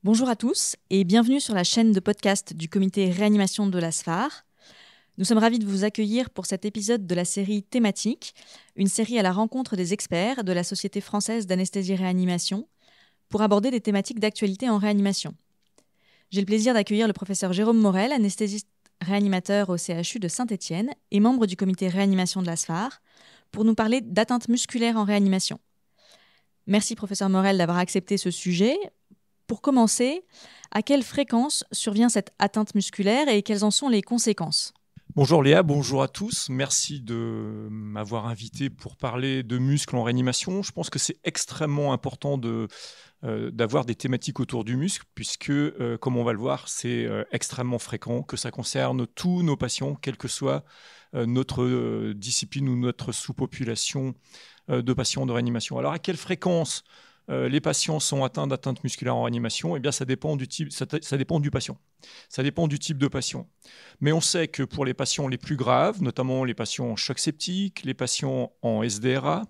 Bonjour à tous et bienvenue sur la chaîne de podcast du comité réanimation de la SFAR. Nous sommes ravis de vous accueillir pour cet épisode de la série thématique, une série à la rencontre des experts de la Société française d'anesthésie-réanimation pour aborder des thématiques d'actualité en réanimation. J'ai le plaisir d'accueillir le professeur Jérôme Morel, anesthésiste réanimateur au CHU de Saint-Étienne et membre du comité réanimation de la SFAR, pour nous parler d'atteintes musculaires en réanimation. Merci professeur Morel d'avoir accepté ce sujet. Pour commencer, à quelle fréquence survient cette atteinte musculaire et quelles en sont les conséquences ? Bonjour Léa, bonjour à tous. Merci de m'avoir invité pour parler de muscles en réanimation. Je pense que c'est extrêmement important d'avoir des thématiques autour du muscle puisque, comme on va le voir, c'est extrêmement fréquent, que ça concerne tous nos patients, quelle que soit notre discipline ou notre sous-population de patients de réanimation. Alors à quelle fréquence les patients sont atteints d'atteintes musculaires en réanimation? Eh bien, ça dépend du type, ça dépend du patient. Ça dépend du type de patient. Mais on sait que pour les patients les plus graves, notamment les patients en choc septique, les patients en SDRA,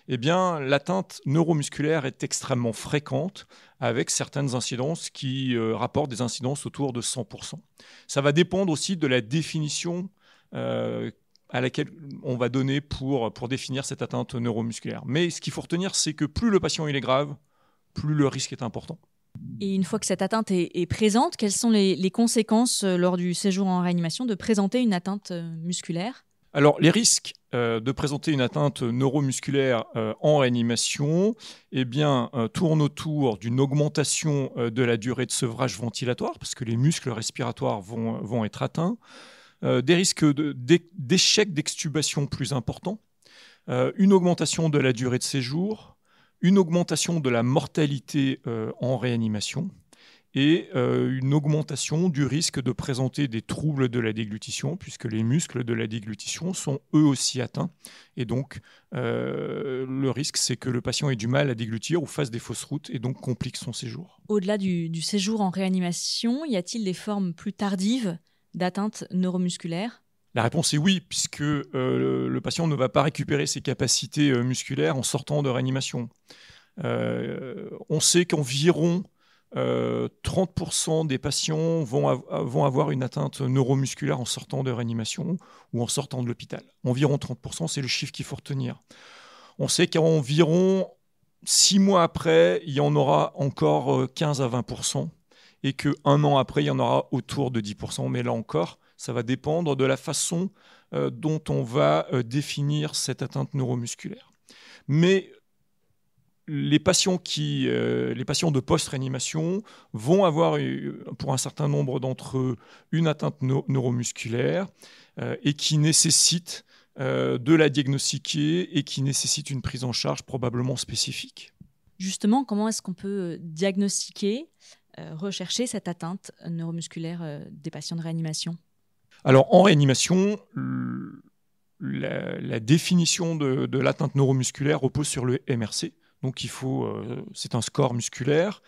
eh bien, l'atteinte neuromusculaire est extrêmement fréquente avec certaines incidences qui rapportent des incidences autour de 100%. Ça va dépendre aussi de la définition à laquelle on va donner pour définir cette atteinte neuromusculaire. Mais ce qu'il faut retenir, c'est que plus le patient il est grave, plus le risque est important. Et une fois que cette atteinte est présente, quelles sont les conséquences lors du séjour en réanimation de présenter une atteinte musculaire ? Alors, les risques de présenter une atteinte neuromusculaire en réanimation tournent autour d'une augmentation de la durée de sevrage ventilatoire, parce que les muscles respiratoires vont être atteints, des risques d'échec d'extubation plus importants, une augmentation de la durée de séjour, une augmentation de la mortalité en réanimation et une augmentation du risque de présenter des troubles de la déglutition, puisque les muscles de la déglutition sont eux aussi atteints. Et donc, le risque, c'est que le patient ait du mal à déglutir ou fasse des fausses routes et donc complique son séjour. Au-delà du séjour en réanimation, y a-t-il des formes plus tardives d'atteinte neuromusculaire ? La réponse est oui, puisque le patient ne va pas récupérer ses capacités musculaires en sortant de réanimation. On sait qu'environ 30% des patients vont avoir une atteinte neuromusculaire en sortant de réanimation ou en sortant de l'hôpital. Environ 30%, c'est le chiffre qu'il faut retenir. On sait qu'environ 6 mois après, il y en aura encore 15 à 20%, et qu'un an après, il y en aura autour de 10%. Mais là encore, ça va dépendre de la façon dont on va définir cette atteinte neuromusculaire. Mais les patients de post-réanimation vont avoir, pour un certain nombre d'entre eux, une atteinte neuromusculaire et qui nécessite de la diagnostiquer et qui nécessite une prise en charge probablement spécifique. Justement, comment est-ce qu'on peut diagnostiquer, rechercher cette atteinte neuromusculaire des patients de réanimation ? Alors, en réanimation, la définition de l'atteinte neuromusculaire repose sur le MRC. Donc, c'est un score musculaire,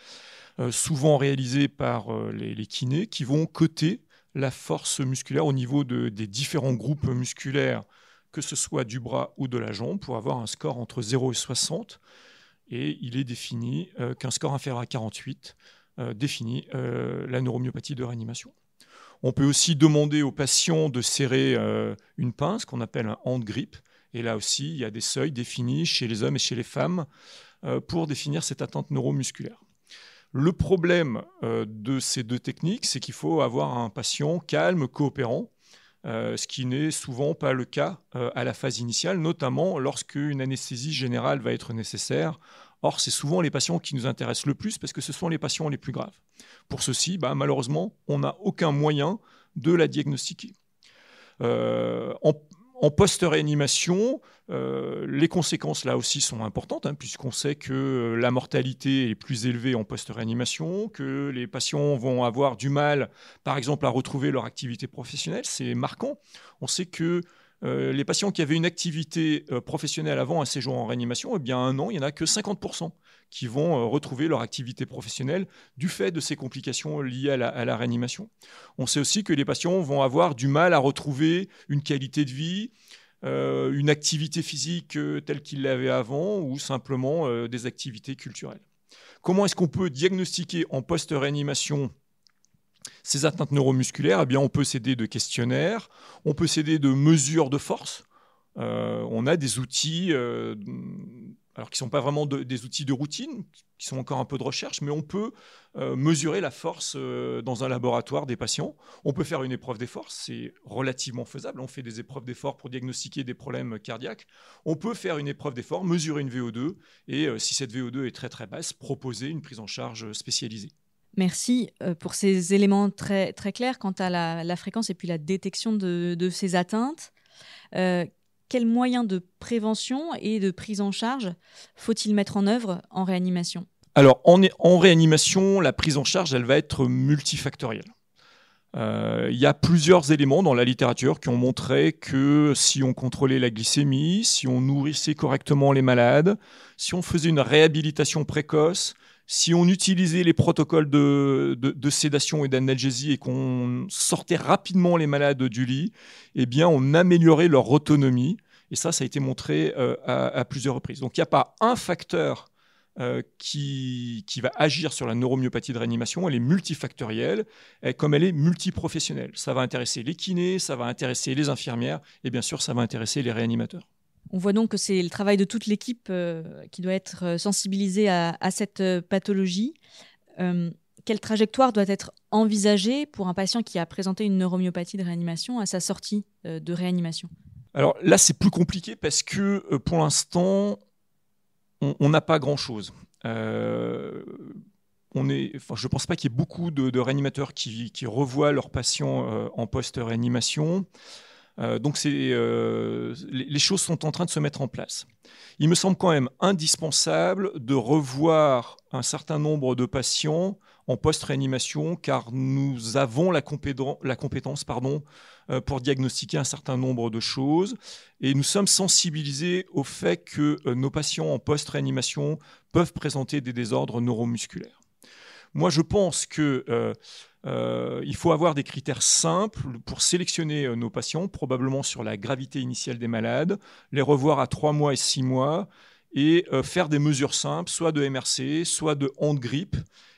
souvent réalisé par les kinés, qui vont coter la force musculaire au niveau des différents groupes musculaires, que ce soit du bras ou de la jambe, pour avoir un score entre 0 et 60. Et il est défini qu'un score inférieur à 48 définit la neuromyopathie de réanimation. On peut aussi demander aux patients de serrer une pince qu'on appelle un hand grip. Et là aussi, il y a des seuils définis chez les hommes et chez les femmes pour définir cette atteinte neuromusculaire. Le problème de ces deux techniques, c'est qu'il faut avoir un patient calme, coopérant, ce qui n'est souvent pas le cas à la phase initiale, notamment lorsqu'une anesthésie générale va être nécessaire. Or, c'est souvent les patients qui nous intéressent le plus parce que ce sont les patients les plus graves. Pour ceux-ci, malheureusement, on n'a aucun moyen de la diagnostiquer. En post-réanimation, les conséquences là aussi sont importantes, puisqu'on sait que la mortalité est plus élevée en post-réanimation, que les patients vont avoir du mal, par exemple, à retrouver leur activité professionnelle. C'est marquant. On sait que les patients qui avaient une activité professionnelle avant un séjour en réanimation, à un an, il n'y en a que 50% qui vont retrouver leur activité professionnelle du fait de ces complications liées à la réanimation. On sait aussi que les patients vont avoir du mal à retrouver une qualité de vie, une activité physique telle qu'ils l'avaient avant ou simplement des activités culturelles. Comment est-ce qu'on peut diagnostiquer en post-réanimation ces atteintes neuromusculaires? Eh bien, on peut s'aider de questionnaires, on peut s'aider de mesures de force. On a des outils, alors qui ne sont pas vraiment des outils de routine, qui sont encore un peu de recherche, mais on peut mesurer la force dans un laboratoire des patients. On peut faire une épreuve d'effort, c'est relativement faisable. On fait des épreuves d'effort pour diagnostiquer des problèmes cardiaques. On peut faire une épreuve d'effort, mesurer une VO2, et si cette VO2 est très très basse, proposer une prise en charge spécialisée. Merci pour ces éléments très, très clairs quant à la fréquence et puis la détection de ces atteintes. Quels moyens de prévention et de prise en charge faut-il mettre en œuvre en réanimation? Alors, en réanimation, la prise en charge, elle va être multifactorielle. Il y a plusieurs éléments dans la littérature qui ont montré que si on contrôlait la glycémie, si on nourrissait correctement les malades, si on faisait une réhabilitation précoce, si on utilisait les protocoles de sédation et d'analgésie et qu'on sortait rapidement les malades du lit, eh bien, on améliorait leur autonomie. Et ça a été montré à plusieurs reprises. Donc, il n'y a pas un facteur qui va agir sur la neuromyopathie de réanimation. Elle est multifactorielle, comme elle est multiprofessionnelle. Ça va intéresser les kinés, ça va intéresser les infirmières, et bien sûr, ça va intéresser les réanimateurs. On voit donc que c'est le travail de toute l'équipe qui doit être sensibilisée à cette pathologie. Quelle trajectoire doit être envisagée pour un patient qui a présenté une neuromyopathie de réanimation à sa sortie de réanimation? Alors là, c'est plus compliqué parce que pour l'instant, on n'a pas grand-chose. Je ne pense pas qu'il y ait beaucoup de réanimateurs qui revoient leurs patients en post-réanimation. Donc les choses sont en train de se mettre en place. Il me semble quand même indispensable de revoir un certain nombre de patients en post-réanimation car nous avons la compétence pour diagnostiquer un certain nombre de choses et nous sommes sensibilisés au fait que nos patients en post-réanimation peuvent présenter des désordres neuromusculaires. Moi, je pense qu'il faut avoir des critères simples pour sélectionner nos patients, probablement sur la gravité initiale des malades, les revoir à 3 mois et 6 mois et faire des mesures simples, soit de MRC, soit de hand-grip,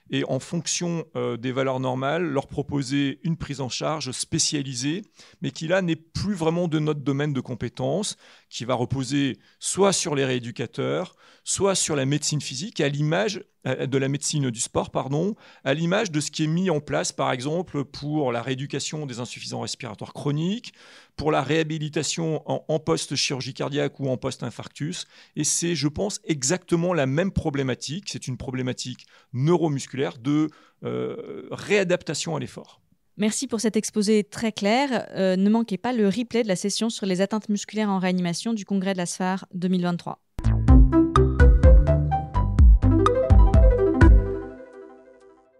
et en fonction des valeurs normales, leur proposer une prise en charge spécialisée, mais qui là n'est plus vraiment de notre domaine de compétences, qui va reposer soit sur les rééducateurs, soit sur la médecine physique, à l'image de la médecine du sport, à l'image de ce qui est mis en place, par exemple, pour la rééducation des insuffisants respiratoires chroniques, pour la réhabilitation en post-chirurgie cardiaque ou en post-infarctus. Et c'est, je pense, exactement la même problématique. C'est une problématique neuromusculaire de réadaptation à l'effort. Merci pour cet exposé très clair. Ne manquez pas le replay de la session sur les atteintes musculaires en réanimation du congrès de la SFAR 2023.